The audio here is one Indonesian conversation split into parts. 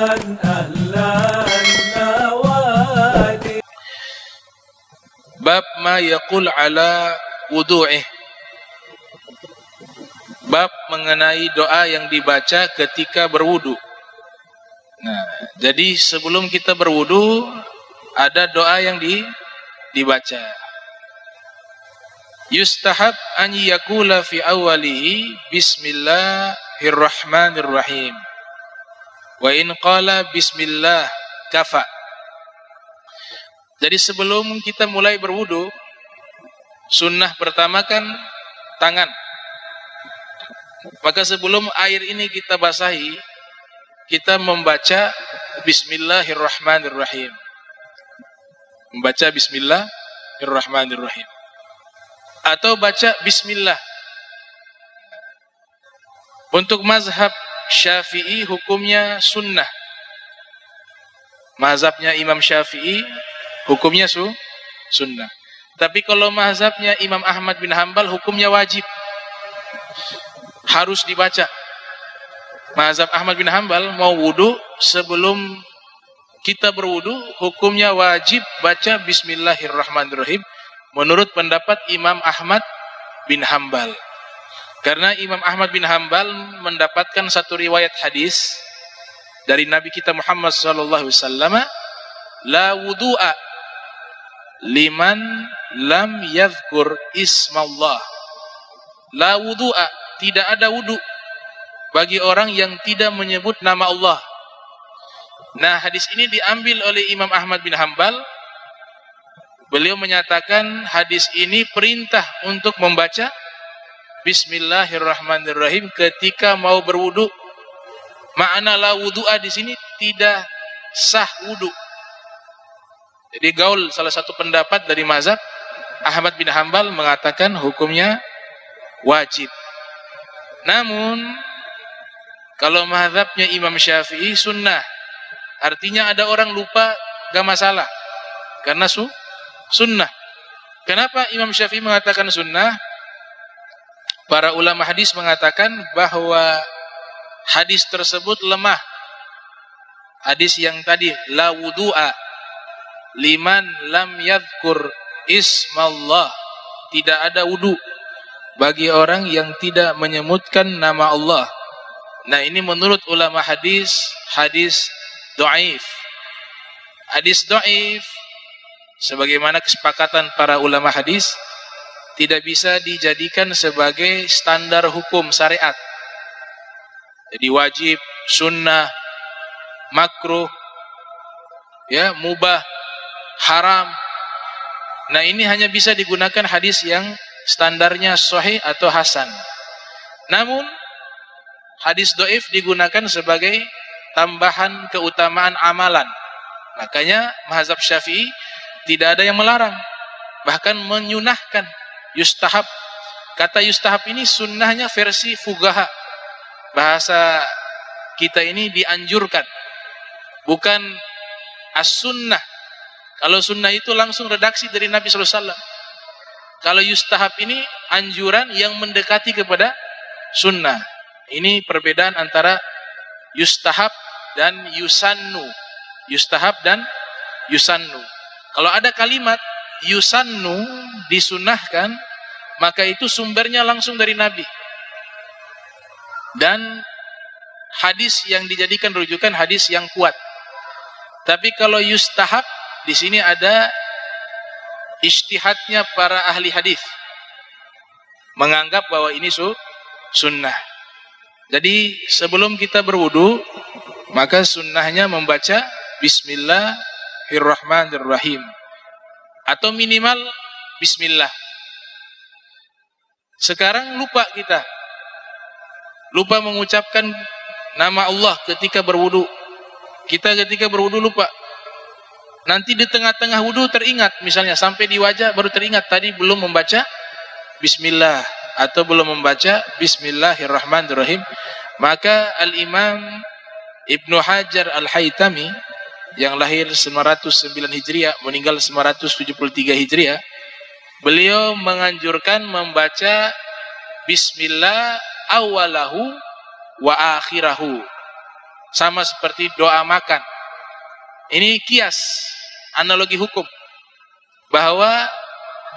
Bab ma yaqul ala wudu'ih. Bab mengenai doa yang dibaca ketika berwudu. Nah, jadi sebelum kita berwudu ada doa yang dibaca. Yustahab an yaqula fi awwalihi bismillahirrahmanirrahim. Wa in qala bismillah kafa. Jadi sebelum kita mulai berwudu, sunnah pertama kan tangan. Maka sebelum air ini kita basahi, kita membaca bismillahirrahmanirrahim. Membaca bismillahirrahmanirrahim. Atau baca bismillah. Untuk mazhab Syafi'i hukumnya sunnah. Mazhabnya Imam Syafi'i hukumnya sunnah. Tapi kalau mazhabnya Imam Ahmad bin Hanbal hukumnya wajib. Harus dibaca. Mazhab Ahmad bin Hanbal mau wudu, sebelum kita berwudu hukumnya wajib baca bismillahirrahmanirrahim menurut pendapat Imam Ahmad bin Hanbal. Karena Imam Ahmad bin Hanbal mendapatkan satu riwayat hadis dari Nabi kita Muhammad sallallahu alaihi wasallam, la wudu'a liman lam yadhkur ismallah. La wudu'a, tidak ada wudu bagi orang yang tidak menyebut nama Allah. Nah, hadis ini diambil oleh Imam Ahmad bin Hanbal. Beliau menyatakan hadis ini perintah untuk membaca bismillahirrahmanirrahim ketika mau berwudu. Makna la wudu'a di sini tidak sah wudu. Jadi gaul salah satu pendapat dari mazhab Ahmad bin Hanbal mengatakan hukumnya wajib. Namun kalau mazhabnya Imam Syafi'i sunnah. Artinya ada orang lupa gak masalah. Karena sunnah. Kenapa Imam Syafi'i mengatakan sunnah? Para ulama hadis mengatakan bahwa hadis tersebut lemah. Hadis yang tadi la wudu'a liman lam yadhkur ismallah, tidak ada wudu bagi orang yang tidak menyebutkan nama Allah. Nah, ini menurut ulama hadis dhaif. Hadis dhaif sebagaimana kesepakatan para ulama hadis tidak bisa dijadikan sebagai standar hukum syariat. Jadi wajib, sunnah, makruh, ya, mubah, haram. Nah, ini hanya bisa digunakan hadis yang standarnya sahih atau hasan. Namun hadis dhaif digunakan sebagai tambahan keutamaan amalan. Makanya mazhab Syafi'i tidak ada yang melarang, bahkan menyunahkan, yustahab. Kata yustahab ini sunnahnya versi fugaha. Bahasa kita ini dianjurkan, bukan as-sunnah. Kalau sunnah itu langsung redaksi dari Nabi SAW. Kalau yustahab ini anjuran yang mendekati kepada sunnah. Ini perbedaan antara yustahab dan yusannu. Yustahab dan yusannu. Kalau ada kalimat yusannu disunahkan, maka itu sumbernya langsung dari Nabi. Dan hadis yang dijadikan rujukan hadis yang kuat. Tapi kalau yustahab, di sini ada ijtihadnya para ahli hadis menganggap bahwa ini sunnah. Jadi sebelum kita berwudu, maka sunnahnya membaca bismillahirrahmanirrahim atau minimal bismillah. Sekarang kita lupa mengucapkan nama Allah ketika berwudu. Kita ketika berwudu lupa. Nanti di tengah-tengah wudu teringat, misalnya sampai di wajah baru teringat tadi belum membaca bismillah atau belum membaca bismillahirrahmanirrahim. Maka Al-Imam Ibnu Hajar Al-Haytami yang lahir 909 Hijriah, meninggal 973 Hijriah, beliau menganjurkan membaca bismillah awalahu wa akhirahu. Sama seperti doa makan. Ini kias, analogi hukum. Bahwa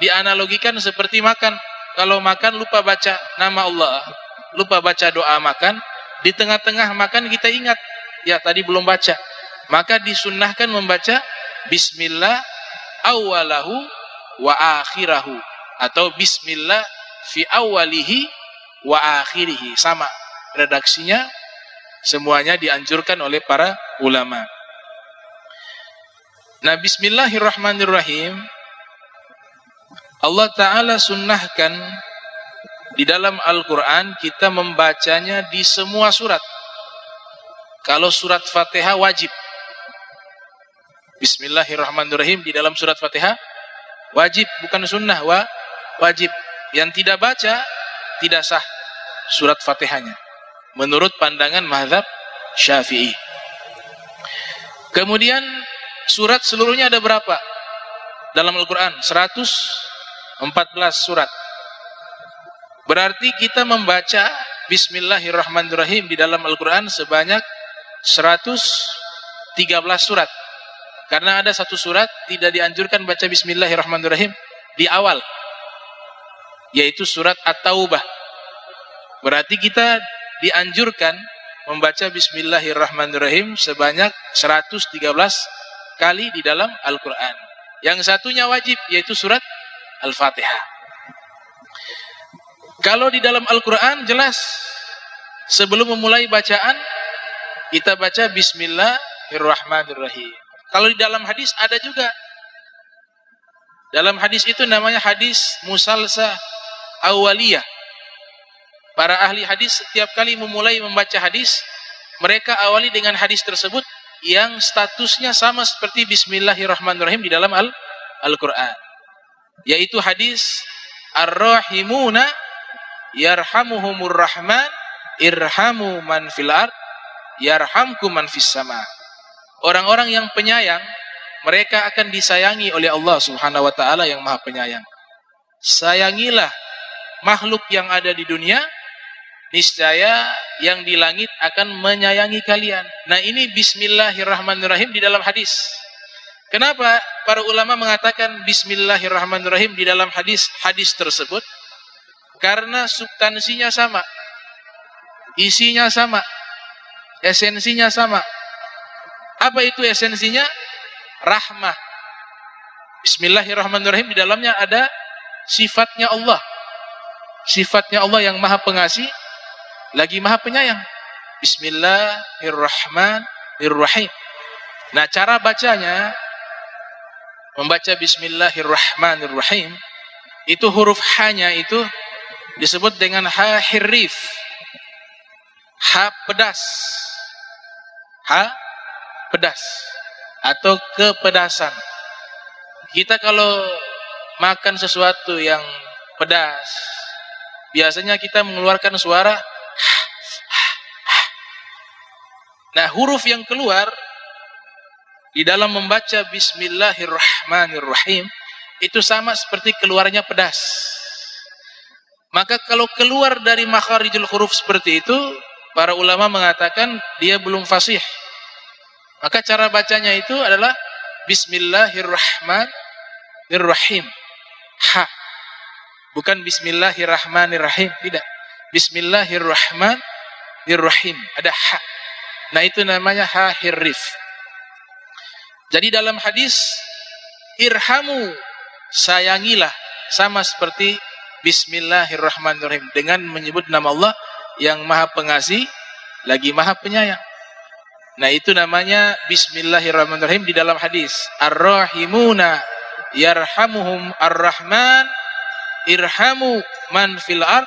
dianalogikan seperti makan. Kalau makan lupa baca nama Allah, lupa baca doa makan, di tengah-tengah makan kita ingat, ya tadi belum baca. Maka disunnahkan membaca bismillah awalahu wa akhirahu, atau bismillah fi awalihi wa akhirihi. Sama redaksinya, semuanya dianjurkan oleh para ulama. Nah, bismillahirrahmanirrahim, Allah Ta'ala sunnahkan di dalam Al-Quran kita membacanya di semua surat. Kalau surat Fatihah wajib. Bismillahirrahmanirrahim di dalam surat Fatihah wajib, bukan sunnah, wajib. Yang tidak baca tidak sah surat Fatihahnya menurut pandangan mazhab Syafi'i. Kemudian surat seluruhnya ada berapa dalam Al-Quran? 114 surat. Berarti kita membaca bismillahirrahmanirrahim di dalam Al-Quran sebanyak 113 surat. Karena ada satu surat tidak dianjurkan baca bismillahirrahmanirrahim di awal, yaitu surat At-Taubah. Berarti kita dianjurkan membaca bismillahirrahmanirrahim sebanyak 113 kali di dalam Al-Quran. Yang satunya wajib, yaitu surat Al-Fatihah. Kalau di dalam Al-Quran jelas, sebelum memulai bacaan kita baca bismillahirrahmanirrahim. Kalau di dalam hadis ada juga. Dalam hadis itu namanya hadis musalsah awaliyah. Para ahli hadis setiap kali memulai membaca hadis, mereka awali dengan hadis tersebut yang statusnya sama seperti bismillahirrahmanirrahim di dalam Al-Quran. Yaitu hadis Ar-Rahimuna yarhamuhumur rahman irhamu man fil ard yarhamkum man fis sama. Orang-orang yang penyayang, mereka akan disayangi oleh Allah Subhanahu wa Ta'ala yang Maha Penyayang. Sayangilah makhluk yang ada di dunia, niscaya yang di langit akan menyayangi kalian. Nah, ini bismillahirrahmanirrahim di dalam hadis. Kenapa para ulama mengatakan bismillahirrahmanirrahim di dalam hadis tersebut? Karena substansinya sama, isinya sama, esensinya sama. Apa itu esensinya? Rahmah. Bismillahirrahmanirrahim di dalamnya ada sifatnya Allah. Sifatnya Allah yang Maha Pengasih lagi Maha Penyayang. Bismillahirrahmanirrahim. Nah, cara bacanya, membaca bismillahirrahmanirrahim, itu huruf H-nya itu disebut dengan ha hirrif, ha pedas, ha pedas atau kepedasan. Kita kalau makan sesuatu yang pedas, biasanya kita mengeluarkan suara. Nah, huruf yang keluar di dalam membaca bismillahirrahmanirrahim itu sama seperti keluarnya pedas. Maka kalau keluar dari makharijul huruf seperti itu, para ulama mengatakan dia belum fasih. Maka cara bacanya itu adalah bismillahirrahmanirrahim. Ha. Bukan bismillahirrahmanirrahim, tidak. Bismillahirrahmanirrahim. Ada ha. Nah, itu namanya ha hirrif. Jadi dalam hadis, irhamu, sayangilah, sama seperti bismillahirrahmanirrahim, dengan menyebut nama Allah yang Maha Pengasih lagi Maha Penyayang. Nah, itu namanya bismillahirrahmanirrahim di dalam hadis. Ar-Rahimuna yarhamuhum ar-Rahman irhamu man fil ard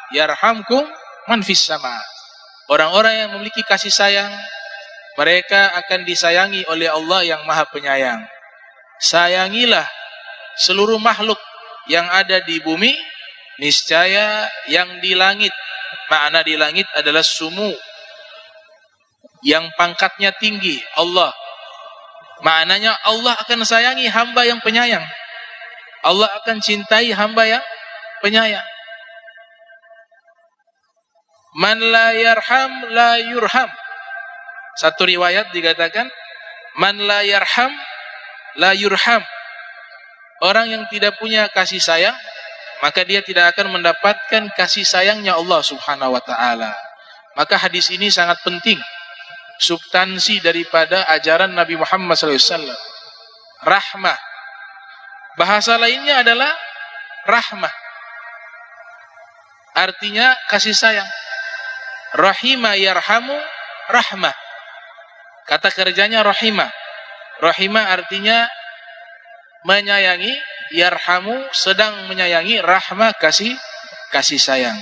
yarhamkum man fis sama. Orang-orang yang memiliki kasih sayang, mereka akan disayangi oleh Allah yang Maha Penyayang. Sayangilah seluruh makhluk yang ada di bumi, niscaya yang di langit. Makna di langit adalah sumu, yang pangkatnya tinggi, Allah. Maknanya Allah akan sayangi hamba yang penyayang. Allah akan cintai hamba yang penyayang. Man la yarham la yurham. Satu riwayat dikatakan, man la yarham la yurham. Orang yang tidak punya kasih sayang, maka dia tidak akan mendapatkan kasih sayangnya Allah Subhanahu wa taala. Maka hadis ini sangat penting, substansi daripada ajaran Nabi Muhammad SAW. Rahmah. Bahasa lainnya adalah rahmah. Artinya kasih sayang. Rahima yarhamu rahmah. Kata kerjanya rahimah. Rahimah artinya menyayangi, yarhamu sedang menyayangi, rahmah kasih sayang.